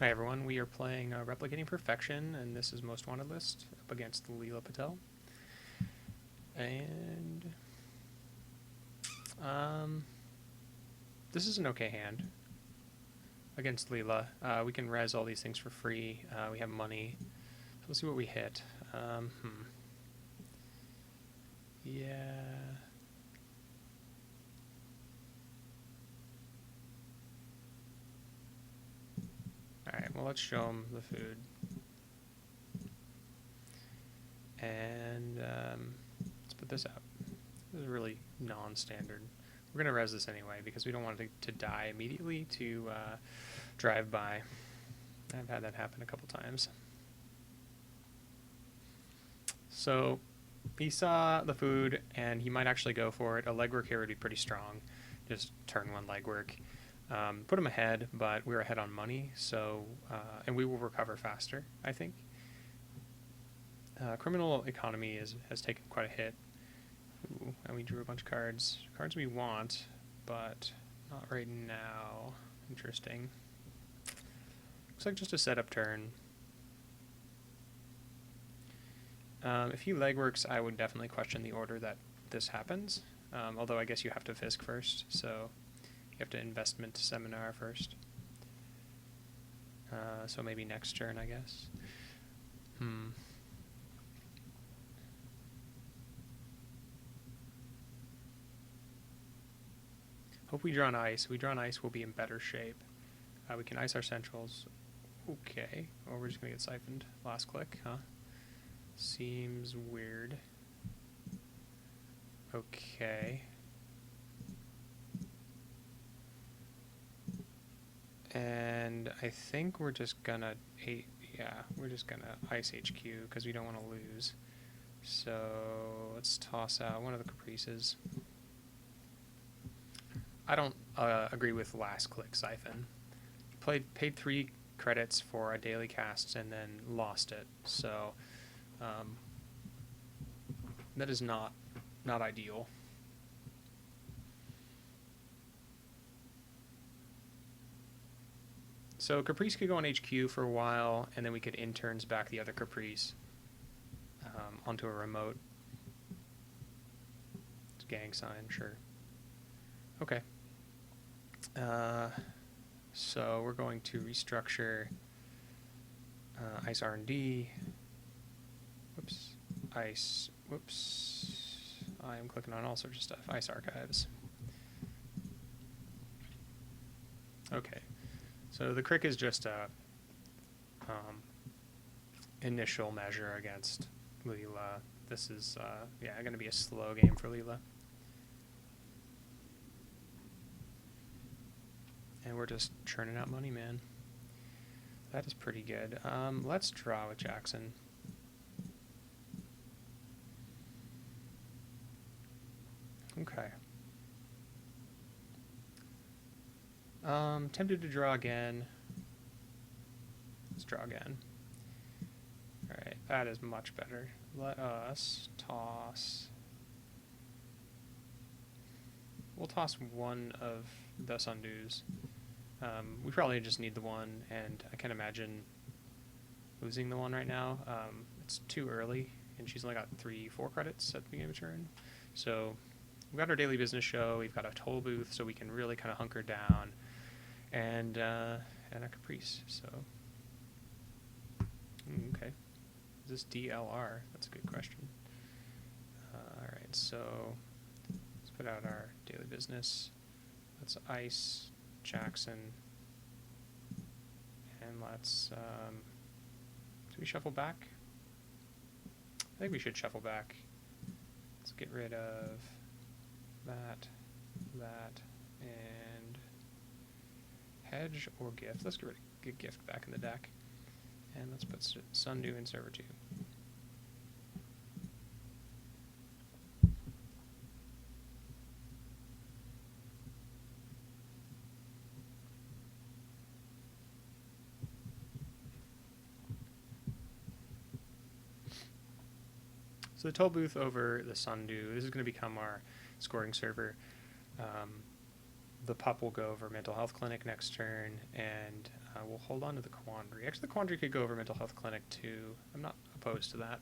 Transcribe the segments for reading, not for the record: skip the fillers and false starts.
Hi everyone, we are playing Replicating Perfection, and this is Most Wanted List up against Leela Patel. And this is an okay hand against Leela. We can res all these things for free. We have money. So let's see what we hit. Yeah. Alright, well let's show him the food. And let's put this out. This is really non-standard. We're going to res this anyway because we don't want it to die immediately to drive by. I've had that happen a couple times. So he saw the food and he might actually go for it. A legwork here would be pretty strong. Just turn one legwork. Put him ahead, but we're ahead on money, so and we will recover faster, I think. Criminal economy has taken quite a hit. Ooh, and we drew a bunch of cards. Cards we want, but not right now. Interesting. Looks like just a setup turn. If he legworks, I would definitely question the order that this happens. Although I guess you have to Fisk first, so you have to investment seminar first. So maybe next turn, I guess. Hope we draw an ice. If we draw an ice, we'll be in better shape. We can ice our centrals. Okay. Or we're just going to get siphoned. Last click, huh? Seems weird. Okay. And I think we're just going to... we're just going to ice HQ because we don't want to lose. So let's toss out one of the caprices. I don't agree with last click siphon. Paid 3 credits for a daily cast and then lost it. So that is not ideal. So Caprice could go on HQ for a while, and then we could interns back the other Caprice onto a remote. It's gang sign, sure. Okay. So we're going to restructure ICE R&D. Whoops. ICE. Whoops. I am clicking on all sorts of stuff. ICE archives. Okay. So the crick is just a initial measure against Leela. This is going to be a slow game for Leela. And we're just churning out money, man. That is pretty good. Let's draw with Jackson. Okay. Tempted to draw again. Let's draw again. Alright, that is much better. Let us toss. We'll toss one of the Sundews. We probably just need the one, and I can't imagine losing the one right now. It's too early, and she's only got 4 credits at the beginning of turn. So we've got our daily business show, we've got a toll booth, so we can really kind of hunker down, and a Caprice. So, okay. Is this DLR? That's a good question. Alright, so let's put out our daily business. Let's ice Jackson, and let's do we shuffle back? I think we should shuffle back. Let's get rid of that, and hedge or gift. Let's get gift back in the deck, and let's put Sundew in server 2. So the toll booth over the Sundew, this is going to become our scoring server. the pup will go over mental health clinic next turn, and we'll hold on to the quandary. Actually, the quandary could go over mental health clinic too. I'm not opposed to that.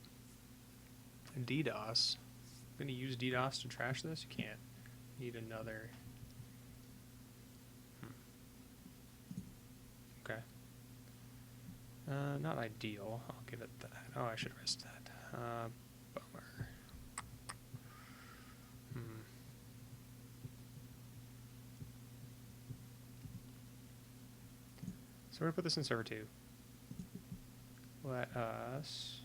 DDoS. I'm going to use DDoS to trash this? You can't. Need another. Okay. Not ideal. I'll give it that. Oh, I should risk that. Bummer. So we're going to put this in server 2. Let us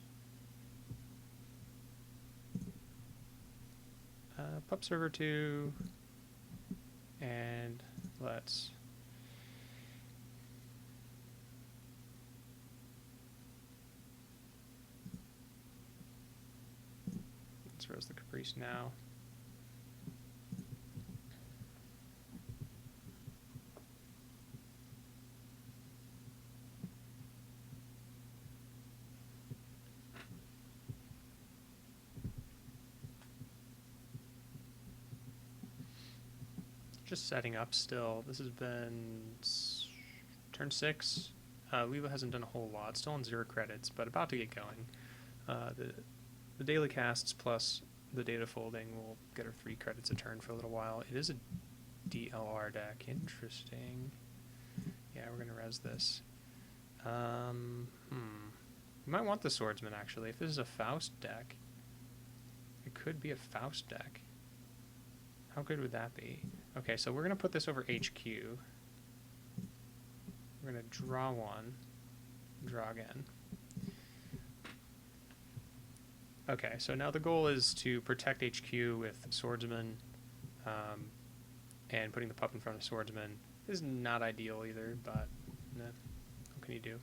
pup server 2, and let's rose the Caprice now. Just setting up still. This has been turn 6. Leela hasn't done a whole lot. Still on 0 credits, but about to get going. The daily casts plus the data folding will get her 3 credits a turn for a little while. It is a DLR deck. Interesting. Yeah, we're going to res this. We might want the Swordsman, actually. If this is a Faust deck, it could be a Faust deck. How good would that be? Okay, so we're going to put this over HQ. We're going to draw 1, draw again. Okay, so now the goal is to protect HQ with Swordsman, and putting the pup in front of Swordsman is not ideal either, but nah, what can you do?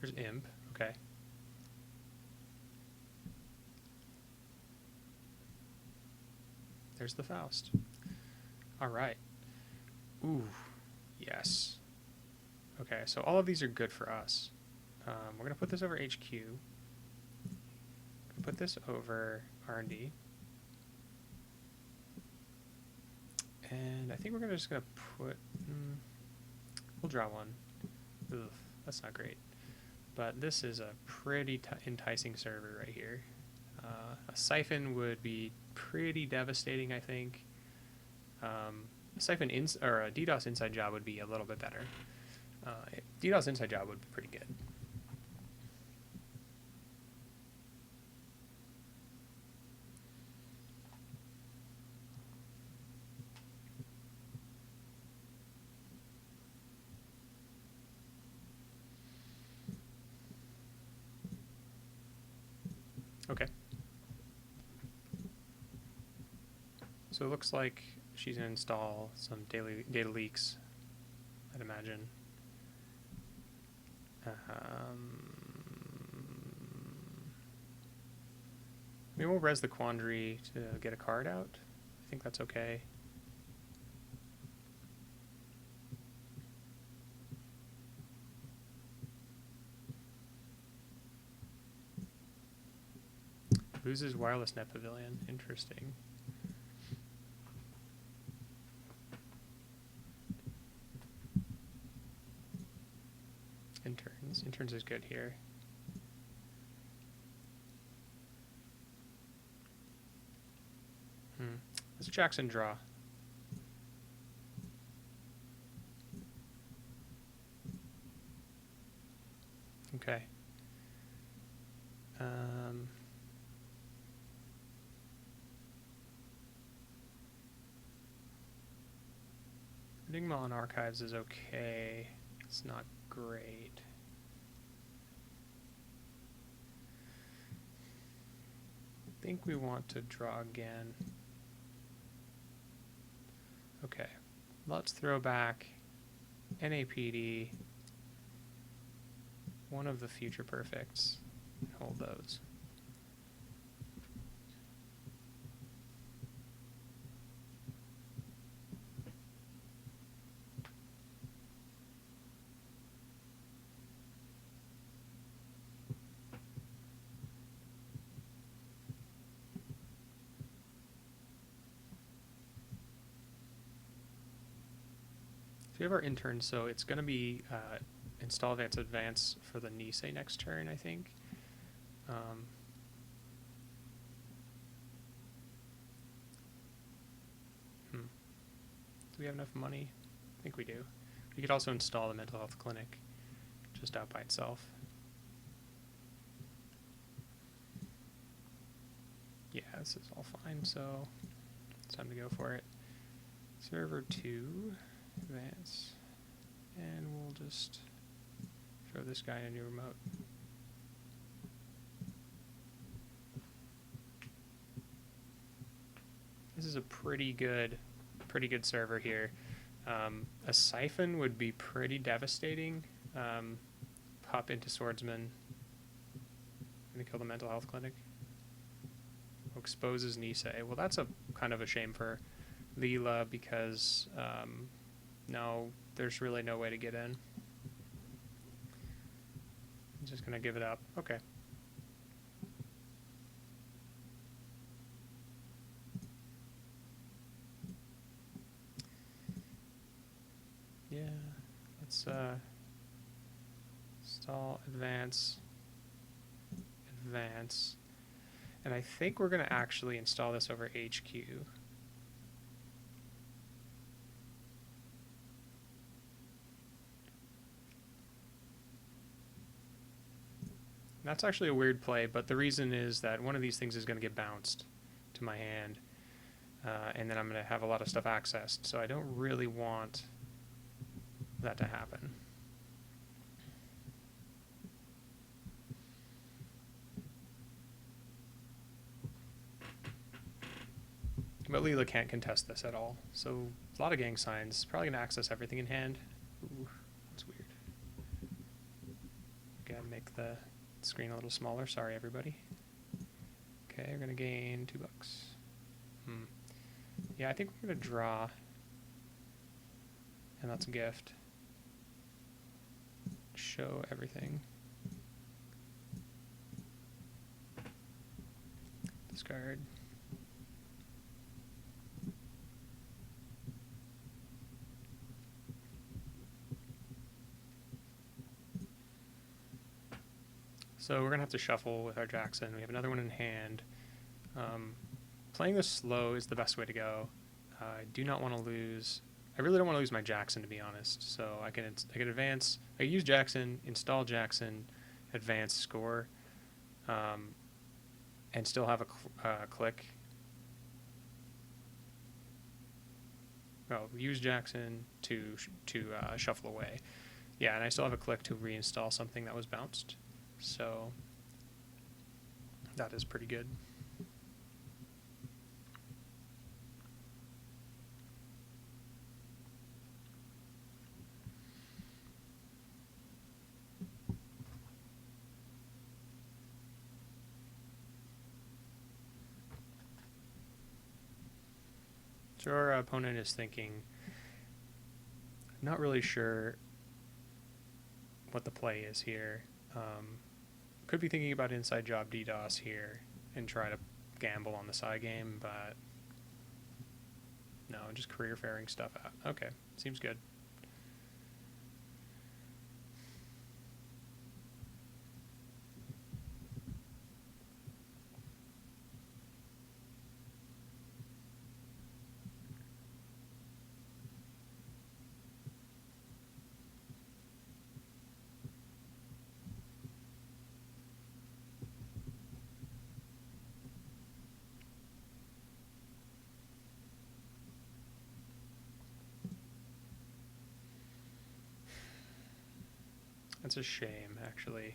There's Imp, okay. There's the Faust. All right. Ooh, yes. Okay, so all of these are good for us. We're going to put this over HQ. Put this over R&D. And I think we're just going to put... we'll draw 1. Ugh, that's not great. But this is a pretty enticing server right here. A Siphon would be pretty devastating, I think. A DDoS inside job would be a little bit better. DDoS inside job would be pretty good. Okay. So it looks like she's going to install some data leaks, I'd imagine. Maybe we'll res the Quandary to get a card out. I think that's okay. Loses Wireless Net Pavilion. Interesting. Interns. Interns is good here. Let's Jackson draw. Okay. Enigma on Archives is okay. It's not great. I think we want to draw again. Okay, let's throw back NAPD, one of the future perfects, and hold those. we have our intern, so it's going to be install advance for the Nisei next turn, I think. Do we have enough money? I think we do. We could also install the mental health clinic just out by itself. Yeah, this is all fine, so it's time to go for it. Server 2, advance, and we'll just throw this guy a new remote. This is a pretty good server here. A siphon would be pretty devastating. Pop into swordsman. Gonna kill the mental health clinic. Exposes Nisei. Well, that's a kind of a shame for Leela because no, there's really no way to get in. I'm just gonna give it up. Okay. Yeah, let's install advance, and I think we're going to actually install this over HQ. That's actually a weird play, but the reason is that one of these things is going to get bounced to my hand, and then I'm going to have a lot of stuff accessed, so I don't really want that to happen. But Leela can't contest this at all, so a lot of gang signs. Probably going to access everything in hand. Ooh, that's weird. Gotta make the screen a little smaller. Sorry, everybody. Okay, we're going to gain $2. Yeah, I think we're going to draw, and that's a gift. Show everything. Discard. So we're going to have to shuffle with our Jackson. We have another one in hand. Playing this slow is the best way to go. I do not want to lose... I really don't want to lose my Jackson, to be honest. So I can advance. I use Jackson, install Jackson, advance, score, and still have a click. Oh, use Jackson to shuffle away. Yeah, and I still have a click to reinstall something that was bounced. So that is pretty good. So our opponent is thinking, not really sure what the play is here. Could be thinking about inside job DDoS here and try to gamble on the side game, but no, just career fairing stuff out. Okay, seems good. That's a shame, actually.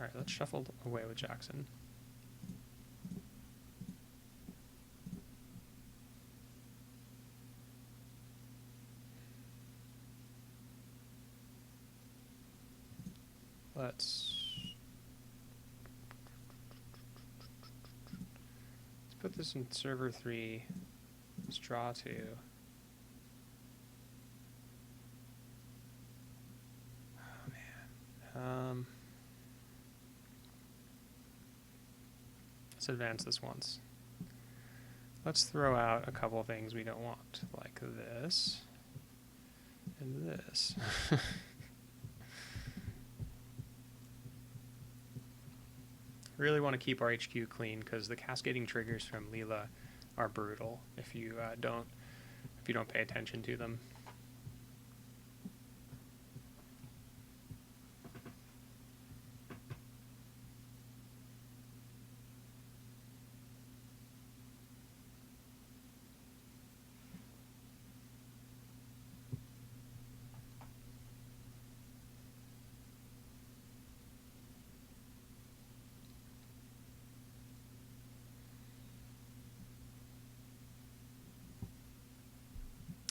Alright, let's shuffle away with Jackson. Let's put this in server 3. Let's draw 2. Oh man. Let's advance this once. Let's throw out a couple of things we don't want, like this and this. Really want to keep our HQ clean because the cascading triggers from Leela are brutal if you don't pay attention to them.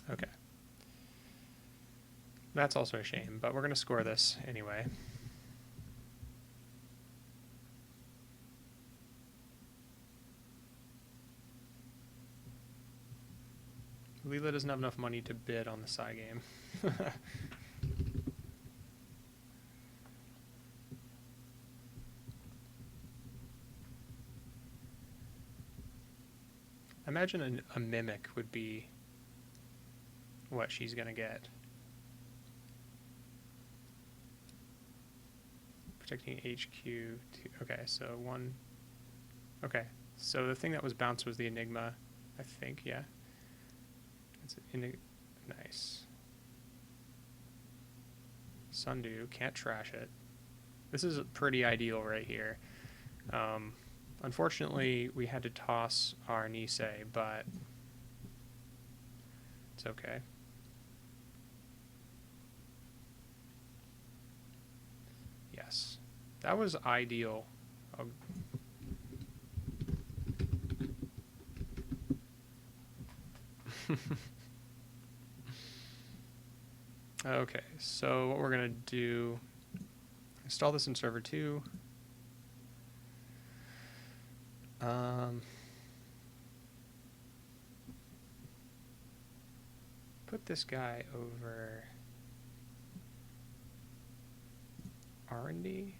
Okay. That's also a shame, but we're going to score this anyway. Leela doesn't have enough money to bid on the side game. Imagine a mimic would be what she's going to get. Protecting HQ. Okay, so one. Okay, so the thing that was bounced was the Enigma, I think, yeah. It's nice. Sundew, can't trash it. This is pretty ideal right here. Unfortunately, we had to toss our Nisei, but it's okay. Yes, that was ideal. Okay, so what we're going to do, install this in server 2. Put this guy over R&D.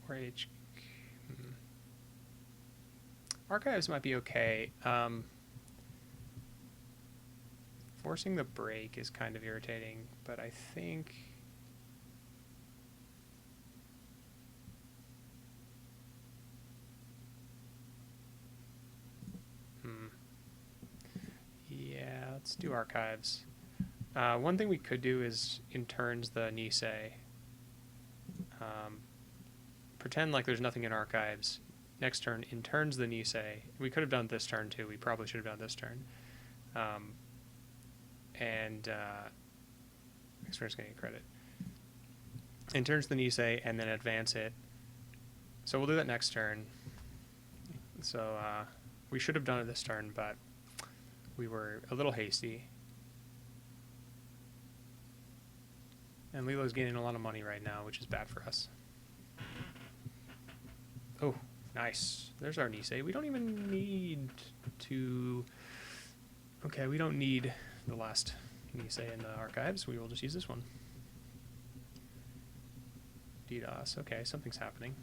Or HQ. Archives might be okay. Forcing the break is kind of irritating, but I think yeah, let's do archives. One thing we could do is interns the Nisei. Pretend like there's nothing in archives. Next turn, interns the Nisei. We could have done this turn too. We probably should have done this turn. Experience getting credit. Interns the Nisei and then advance it. So we'll do that next turn. So we should have done it this turn, but we were a little hasty. And Leela's gaining a lot of money right now, which is bad for us. Oh, nice. There's our Nisei. We don't even need to... Okay, we don't need the last Nisei in the archives. We will just use this one. DDoS. Okay, something's happening.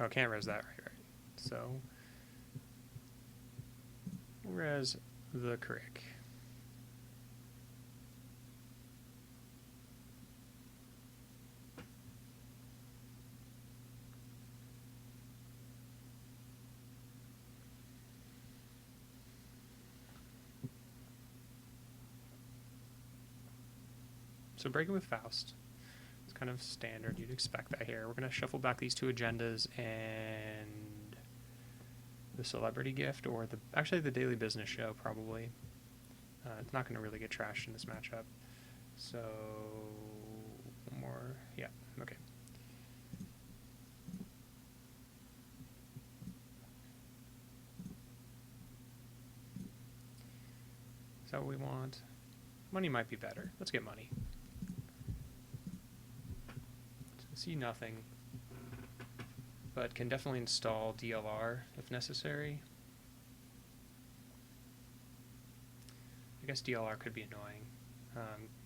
Oh, can't res that, right. So, res the crick. So breaking with Faust. It's kind of standard. You'd expect that here. We're going to shuffle back these two agendas and the celebrity gift, or actually the daily business show, probably. It's not going to really get trashed in this matchup. So, one more. Yeah, okay. Is that what we want? Money might be better. Let's get money. See nothing. but can definitely install DLR if necessary. I guess DLR could be annoying.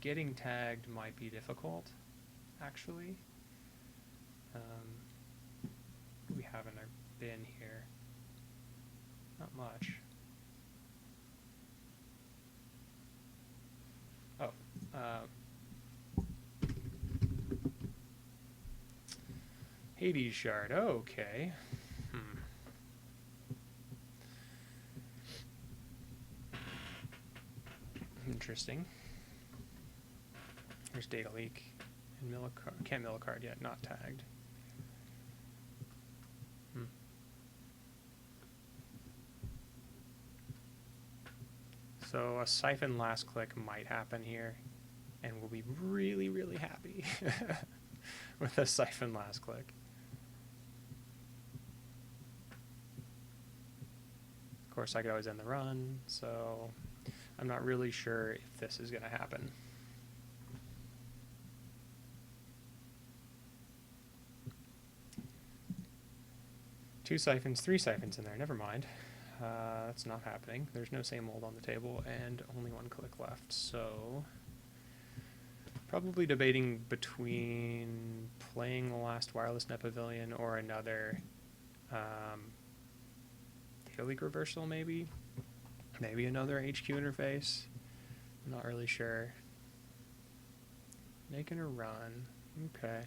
Getting tagged might be difficult, actually. What do we have in our bin here? Not much. Oh, Hades shard. Okay. Interesting. There's data leak. And can't mill a card yet, not tagged. So a siphon last click might happen here, and we'll be really, really happy with a siphon last click. Of course, I could always end the run, so I'm not really sure if this is going to happen. Two siphons, three siphons in there, never mind. That's not happening. There's no same old on the table, and only one click left, so probably debating between playing the last wireless net pavilion or another data leak reversal, maybe another HQ interface. I'm not really sure. Making a run. Okay.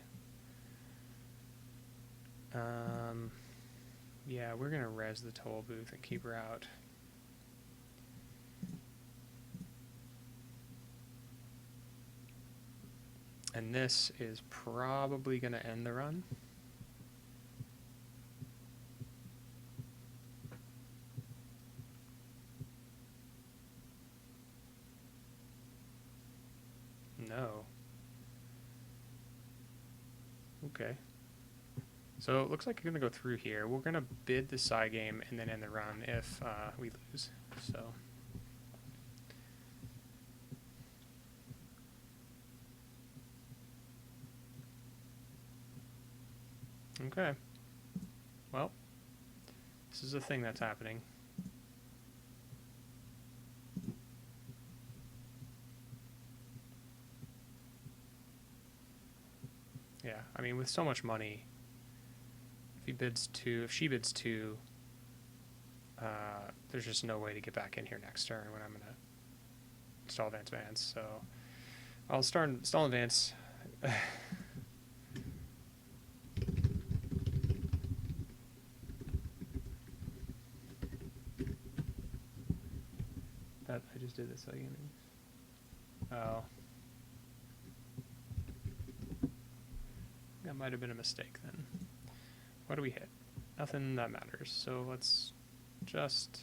Yeah, we're gonna res the toll booth and keep her out. And this is probably gonna end the run. No. Okay. So it looks like we're going to go through here. We're going to bid the side game and then end the run if we lose. So okay. Well, this is a thing that's happening. Yeah, I mean, with so much money, if she bids two, there's just no way to get back in here next turn when I'm going to install advanced vans. So I'll start install advance. That I just did this again. Oh. That might have been a mistake then. What do we hit? Nothing that matters. So let's just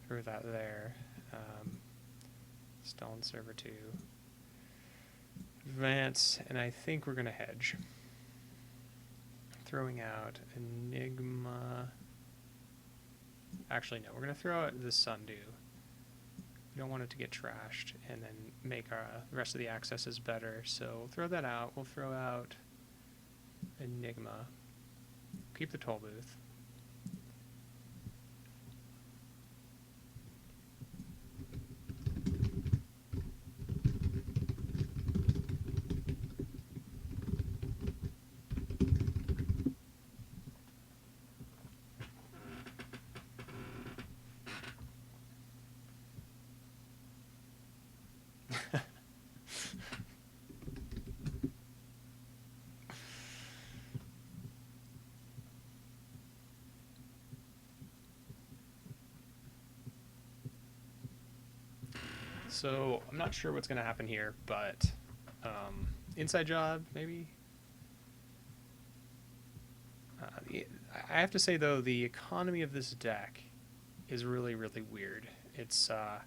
throw that there. Install in server 2. Advance, and I think we're going to hedge. Throwing out Enigma. Actually, no, we're going to throw out this Sundew. We don't want it to get trashed and then make the rest of the accesses better. So we'll throw that out. We'll throw out Enigma. Keep the toll booth. So I'm not sure what's going to happen here, but inside job, maybe? I have to say, though, the economy of this deck is really, really weird. It's a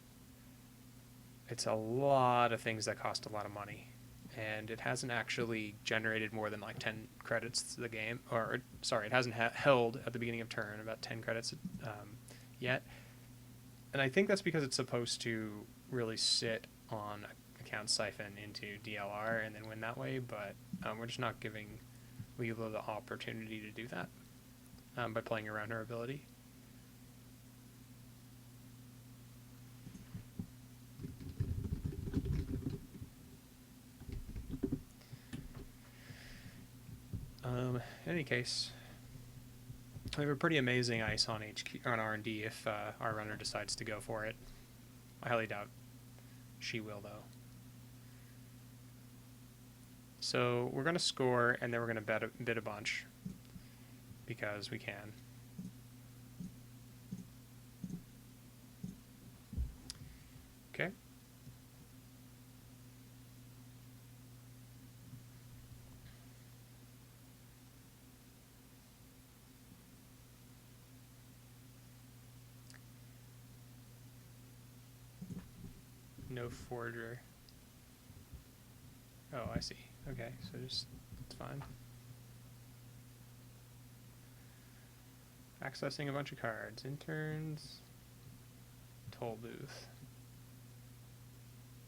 lot of things that cost a lot of money, and it hasn't actually generated more than like 10 credits to the game, or sorry, it hasn't held at the beginning of turn about 10 credits yet. And I think that's because it's supposed to really sit on account siphon into DLR and then win that way, but we're just not giving Leela the opportunity to do that by playing around her ability. In any case, we have a pretty amazing ice on HQ on R&D if our runner decides to go for it. I highly doubt she will, though. So we're going to score, and then we're going to bid a bunch because we can. Okay. No forger. Oh, I see. Okay, so just, it's fine. Accessing a bunch of cards. Interns. Toll booth.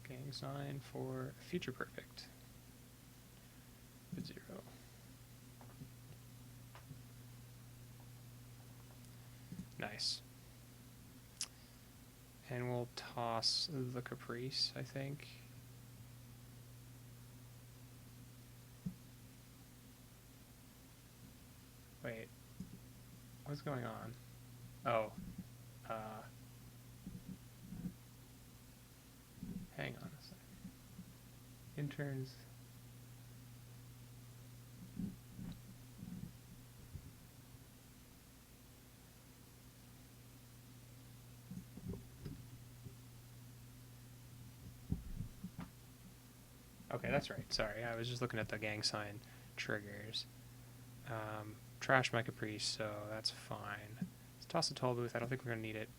Gang sign for future perfect. Bid 0. Nice. And we'll toss the Caprice, I think. Wait. What's going on? Oh. Hang on a second. Interns. Okay, that's right. Sorry, I was just looking at the gang sign triggers. Trash my Caprice, so that's fine. Let's toss a toll booth. I don't think we're going to need it.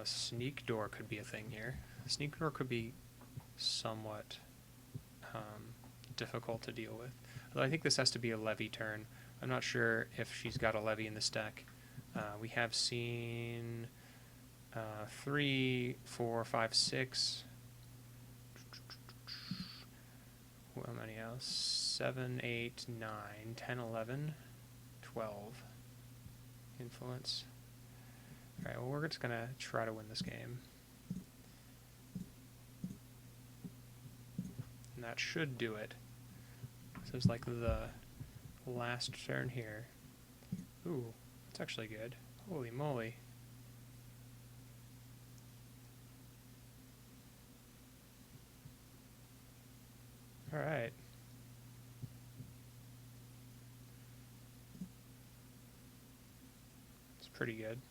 Sneak door could be a thing here. Sneak door could be somewhat difficult to deal with. Although I think this has to be a levy turn. I'm not sure if she's got a levy in this deck. We have seen 3, 4, 5, 6. How many else? 7, 8, 9, 10, 11, 12. Influence. Alright, well, we're just going to try to win this game. And that should do it. This is like the last turn here. Ooh, that's actually good. Holy moly. Alright. It's pretty good.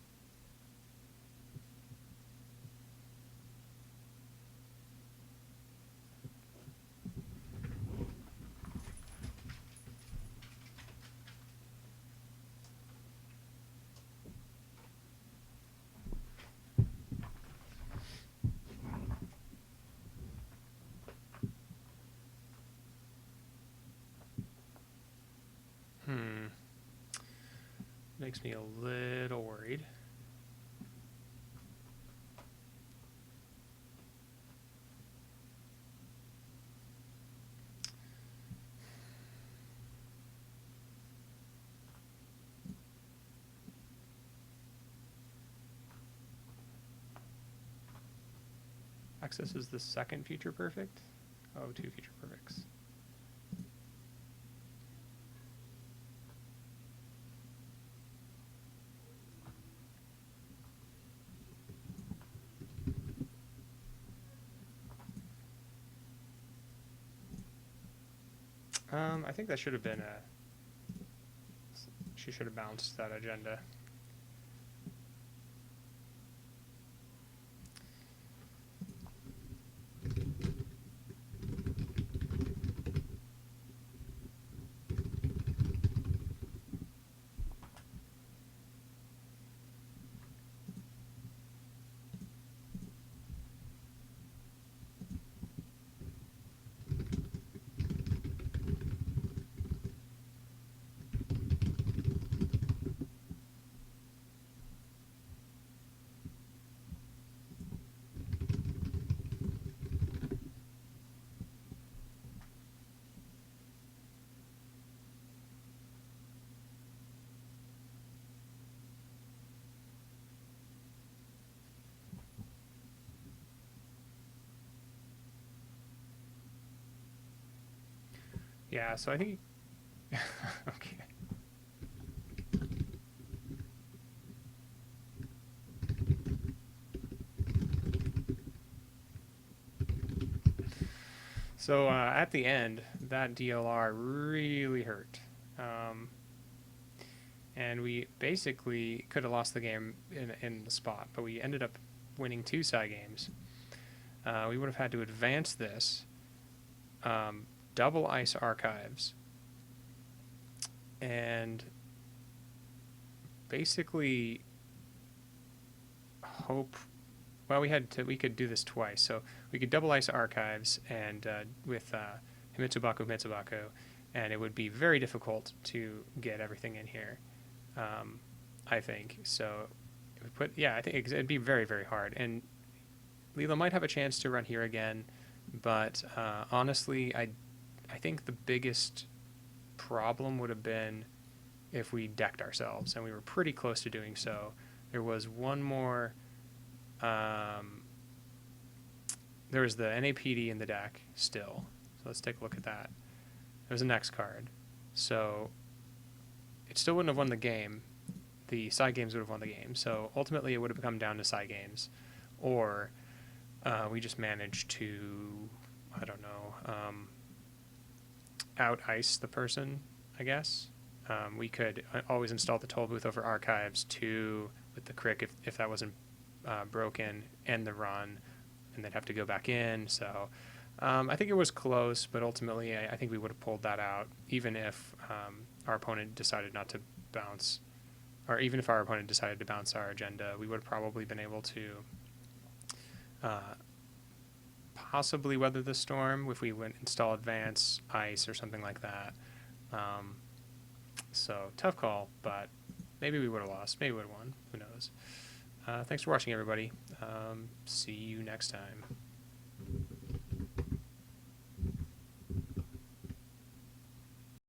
Makes me a little worried. Access is the second future perfect? Oh, 2 future perfects. I think that should have been a... She should have bounced that agenda. Yeah, so I think... okay. So at the end, that DLR really hurt. Um, and we basically could have lost the game in the spot, but we ended up winning 2 games. We would have had to advance this, double ice archives, and basically hope. Well, we could do this twice, so we could double ice archives and with Himitsubaku, and it would be very difficult to get everything in here. I think so. I think it'd be very, very hard, and Leela might have a chance to run here again, but honestly, I think the biggest problem would have been if we decked ourselves, and we were pretty close to doing so. There was one more. There was the NAPD in the deck still, so let's take a look at that. There's a next card, so it still wouldn't have won the game. The side games would have won the game, so ultimately it would have come down to side games, or we just managed to, I don't know, out ice the person, I guess. We could always install the toll booth over archives too with the crick if that wasn't broken, end the run, and they'd have to go back in. So I think it was close, but ultimately I think we would have pulled that out, even if our opponent decided not to bounce, or even if our opponent decided to bounce our agenda, we would have probably been able to possibly weather the storm if we went install advance ice or something like that. So tough call, but maybe we would have lost, maybe we would have won, who knows. Thanks for watching, everybody. See you next time.